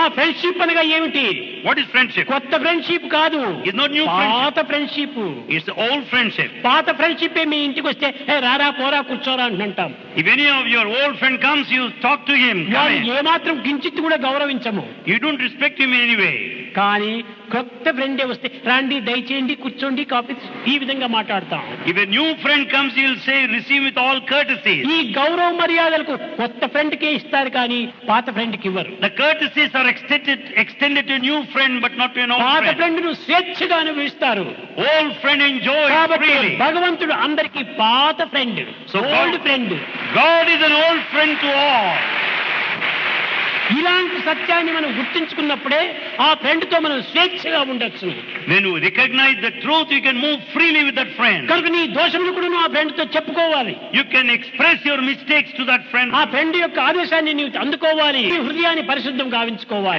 ఆ ఫ్రెండ్షిప్ అనగా ఏమిటి? What is friendship? కొత్త ఫ్రెండ్షిప్ కాదు, It's not new friendship. పాత friendship. It's the old friendship. పాత ఫ్రెండ్షిప్ మీ ఇంటికి వస్తే రారా పోరా కూర్చోరా అంటాం. If any of your old friend comes, you talk to him. Come వాళ్ళు in. ఏమాత్రం కించిత్ కూడా గౌరవించము. You don't respect him in any way. కానీ కొత్త ఫ్రెండే వస్తే రండి దయచేయండి కూర్చోండి కాఫీ ఈ విధంగా మాట్లాడతాం. If a new friend comes, you'll say, receive with all courtesy. ఈ గౌరవ మర్యాదలకు కొత్త ఫ్రెండ్ కే ఇస్తారు కానీ పాత ఫ్రెండ్ కి ఇవ్వరు. The courtesies are extended to a new friend, but not to an old పాత friend. ఫ్రెండ్ ను స్వేచ్ఛగా అనుభవిస్తారు. Old friend enjoys కాబట్టి freely. భగవంతుడు అందరికి పాత friend, So old friend. God is an old friend to all. ఇలాంటి సత్యాన్ని మనం గుర్తించుకున్నప్పుడే ఆ ఫ్రెండ్ తో మనం స్వేచ్ఛగా ఉండొచ్చు. When you recognize the truth, you can move freely with that friend. కనుక నీ దోషములు కూడా నువ్వు ఆ ఫ్రెండ్ తో చెప్పుకోవాలి. You can express your mistakes to that friend. ఆ ఫ్రెండ్ యొక్క ఆదేశాన్ని నీవు అందుకోవాలి. నీ హృదయాన్ని పరిశుద్ధం గావించుకోవాలి.